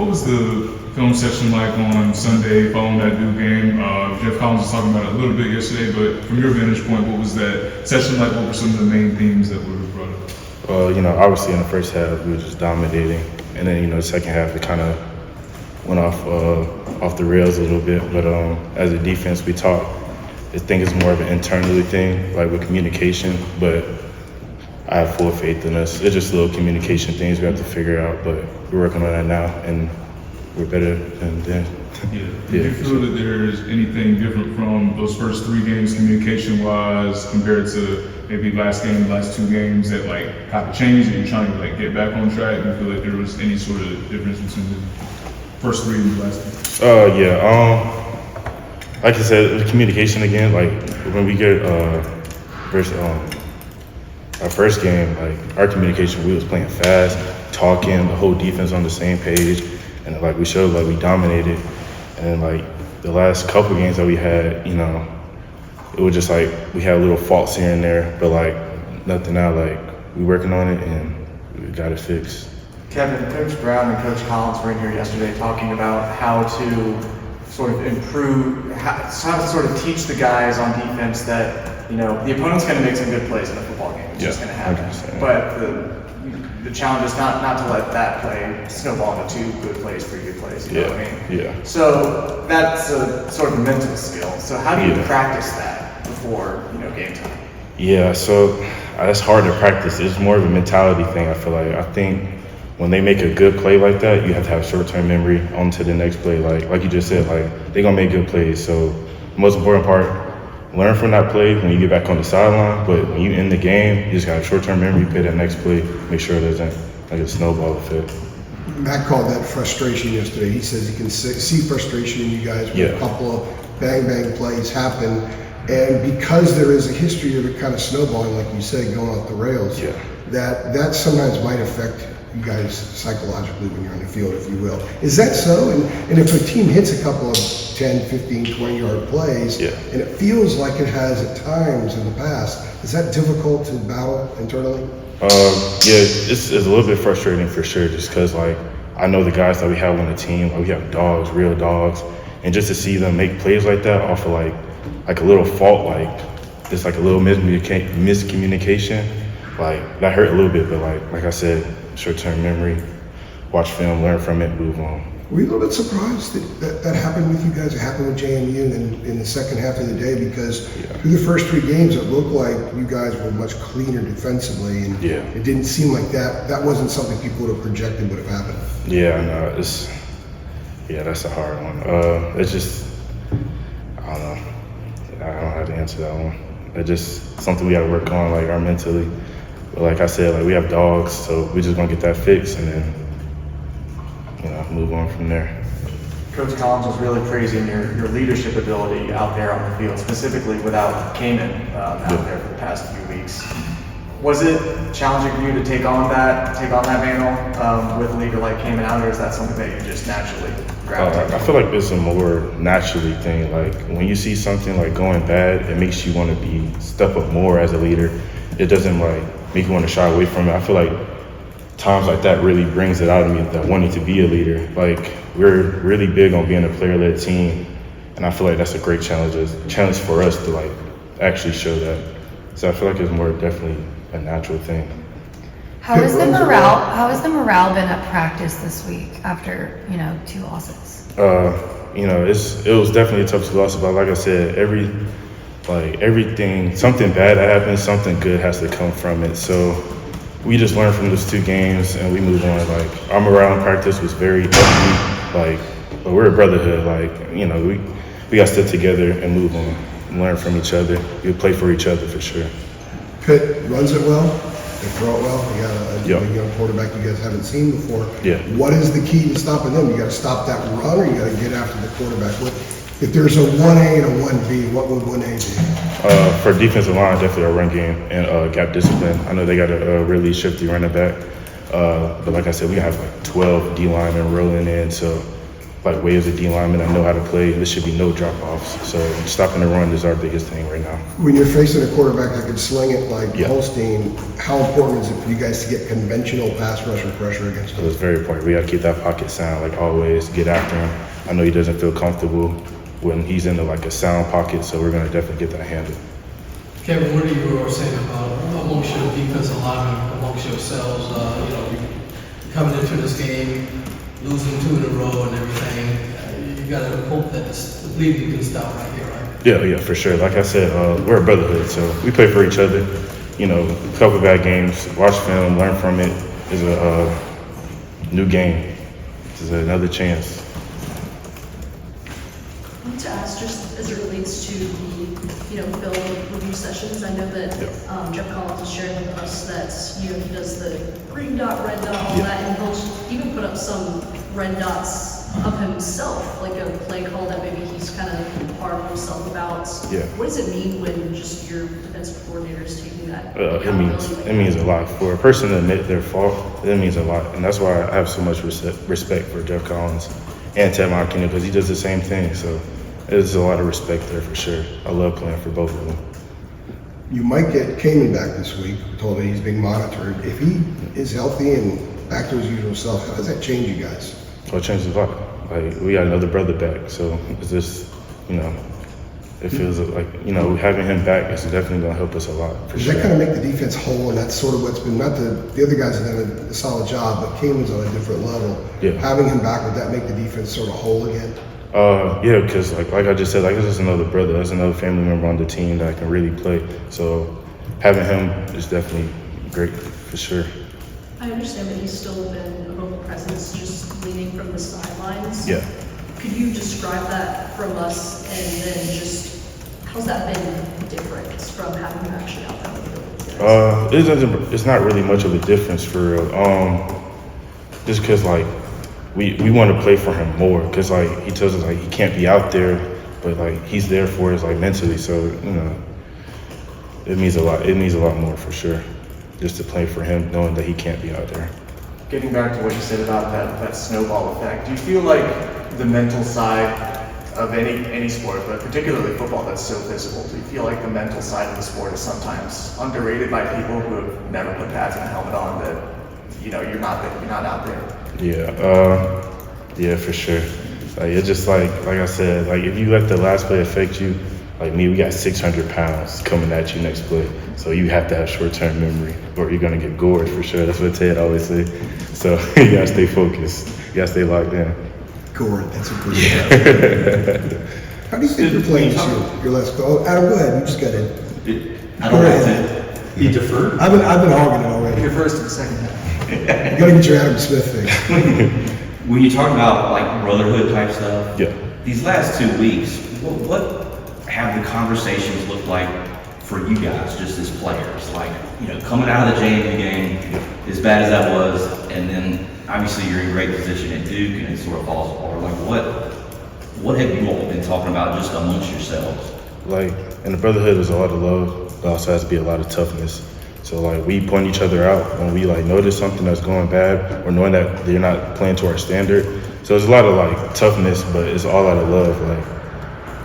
what was the film session like on Sunday following that Duke game? Jeff Collins was talking about it a little bit yesterday, but from your vantage point, what was that session like? What were some of the main themes that were brought up? Well, obviously in the first half we were just dominating, and then the second half it kind of went off the rails a little bit. But as a defense, we talked. I think it's more of an internally thing, like with communication. But I have full faith in us. It's just little communication things we have to figure out, but we're working on that now, and we're better than then. Yeah. Do you feel that there's anything different from those first 3 games communication-wise compared to maybe last two games that kind of changed and you're trying to get back on track? Do you feel like there was any sort of difference between the first 3 and the last 2? Yeah. Like I said, with communication again, when we get our first game, our communication, we was playing fast, talking, the whole defense on the same page, and we showed we dominated. And the last couple games that we had, it was just we had little faults here and there, but nothing now. We working on it and we got it fixed. Kevin, Coach Brown and Coach Collins were in here yesterday talking about how to sort of improve, how to sort of teach the guys on defense that, the opponent's going to make some good plays in a football game. It's just going to happen. 100%. But the challenge is not to let that play snowball into 2 good plays, 3 good plays. You know what I mean? Yeah. So that's a sort of a mental skill. So how do you practice that before, game time? Yeah, so that's hard to practice. It's more of a mentality thing, I feel like. I think when they make a good play like that, you have to have short-term memory on to the next play. Like you just said, they're going to make good plays. So the most important part, learn from that play when you get back on the sideline. But when you end the game, you just got short-term memory, play that next play, make sure there's a snowball effect. Matt called that frustration yesterday. He says he can see frustration in you guys when a couple of bang plays happen. And because there is a history of it kind of snowballing, like you said, going off the rails, that sometimes might affect you guys psychologically when you're on the field, if you will. Is that so? And if a team hits a couple of 10, 15, 20-yard plays, and it feels like it has at times in the past, is that difficult to battle internally? It's a little bit frustrating for sure, just because I know the guys that we have on the team, we have dogs, real dogs, and just to see them make plays like that off of a little fault, just a little miscommunication, that hurt a little bit. But like I said, short-term memory, watch film, learn from it, move on. Were you a little bit surprised that happened with you guys? It happened with JMU in the second half of the day, because through the first 3 games, it looked like you guys were much cleaner defensively, and it didn't seem like that wasn't something people would have projected would have happened. Yeah, no, that's a hard one. It's just, I don't know. I don't know how to answer that one. It's just something we got to work on, our mentally. But like I said, we have dogs, so we're just gonna get that fixed and then, move on from there. Coach Collins was really praising your leadership ability out there on the field, specifically without Kaman out there for the past few weeks. Was it challenging for you to take on that mantle with a leader like Kaman out, or is that something that you just naturally gravitate I feel like it's a more naturally thing. When you see something going bad, it makes you want to step up more as a leader. It doesn't make you want to shy away from it. I feel like times like that really brings it out of me, that wanting to be a leader. We're really big on being a player-led team, and I feel like that's a great challenge for us to actually show that. So I feel like it's more definitely a natural thing. How has the morale been at practice this week after 2 losses? It was definitely a tough loss, but like I said, everything, something bad that happens, something good has to come from it. So we just learned from those 2 games and we moved on. Our morale in practice was very upbeat. But we're a brotherhood. We got to stick together and move on, learn from each other. We play for each other for sure. Pitt runs it well. They throw it well. You got a young quarterback you guys haven't seen before. What is the key to stopping them? You got to stop that run, or you got to get after the quarterback. If there's a 1A and a 1B, what would 1A be? For defensive line, definitely our run game and gap discipline. I know they got a really shifty running back, but like I said, we have 12 D linemen rolling in, so like way as a D lineman. I know how to play. There should be no drop-offs. So stopping the run is our biggest thing right now. When you're facing a quarterback that can sling it like Yeah. Holstein, how important is it for you guys to get conventional pass rusher pressure against So him? it's very important. We got to keep that pocket sound, like always, get after him. I know he doesn't feel comfortable when he's in like a sound pocket, so we're going to definitely get that handled. Kevin, what are you saying about amongst your defensive linemen, amongst yourselves, coming into this game, losing 2 in a row and everything? You got to hope that the bleeding can stop right here, right? Yeah, for sure. Like I said, we're a brotherhood, so we play for each other. You know, a couple bad games, watch film, learn from it. Is a new game. This is another chance. I want to ask, just as it relates to the, film review sessions, I know that Jeff Collins has shared with us that, he does the green dot, red dot, all that, and he'll even put up some red dots of himself, like a play call that maybe he's kind of hard on himself about. Yeah. What does it mean when just your defensive coordinator is taking that? It means a lot. For a person to admit their fault, it means a lot. And that's why I have so much respect for Jeff Collins and Ted Monken, because he does the same thing. So there's a lot of respect there for sure. I love playing for both of them. You might get Kamen back this week. We're told that he's being monitored. If he is healthy and back to his usual self, how does that change you guys? Well, it changes a lot. Like, we got another brother back. So it's just, it feels like, having him back is definitely going to help us a lot, for Does sure. that kind of make the defense whole, and that's sort of what's been, not the other guys have done a solid job, but Kamen's on a different level. Yeah. Having him back, would that make the defense sort of whole again? Yeah, because like I just said, this is another brother. That's another family member on the team that can really play. So having him is definitely great, for sure. I understand that he's still been a vocal presence, just leaning from the sidelines. Yeah. Could you describe that from us, and then just how's that been different from having him actually out there on the field? It's not really much of a difference for real. Just because we want to play for him more, because he tells us he can't be out there, but he's there for us mentally. So it means a lot. It means a lot more for sure, just to play for him, knowing that he can't be out there. Getting back to what you said about that snowball effect, do you feel like the mental side of any sport, but particularly football that's so visible, do you feel like the mental side of the sport is sometimes underrated by people who have never put pads and a helmet on, that you're not out there? Yeah, for sure. It's just like I said, if you let the last play affect you, like me, we got 600 pounds coming at you next play. So you have to have short-term memory, or you're gonna get gored for sure. That's what Ted always say. So you gotta stay focused. You gotta stay locked in. Gord, that's a good one. How do you think you're playing this year? Your last go. Adam, go ahead. You just got in. I don't know. He deferred? I've been hogging it already. Your first and second half. You gotta get your Adam Smith thing. When you talk about brotherhood type stuff, Yeah. these last 2 weeks, what have the conversations looked like for you guys, just as players? Coming out of the JMU game, as bad as that was, and then obviously you're in great position at Duke, and it sort of falls apart. What have you all been talking about just amongst yourselves? In the brotherhood, there's a lot of love, but also has to be a lot of toughness. So we point each other out when we notice something that's going bad, or knowing that they're not playing to our standard. So there's a lot of toughness, but it's all out of love.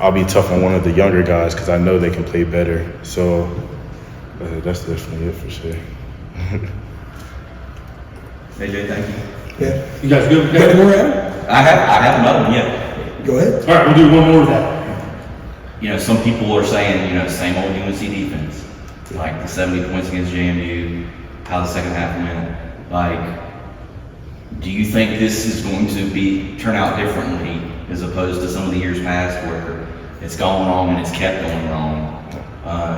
I'll be tough on one of the younger guys because I know they can play better. So that's definitely it for sure. AJ, thank you. Yeah. You guys good with Got that? any more, Adam? I have another one, yeah. Go ahead. All right, we'll do one more of that. Some people are saying, same old UNC defense. The 70 points against JMU, how the second half went. Do you think this is going to turn out differently as opposed to some of the years past where it's gone wrong and it's kept going wrong?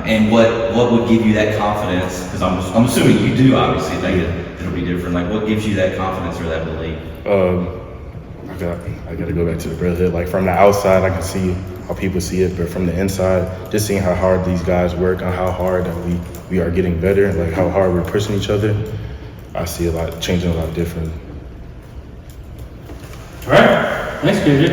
And what would give you that confidence? Because I'm assuming you do obviously think it'll be different. What gives you that confidence or that belief? I got to go back to the brotherhood. From the outside, I can see how people see it, but from the inside, just seeing how hard these guys work and how hard that we are getting better, how hard we're pushing each other, I see changing a lot different. All right. Thanks, KJ.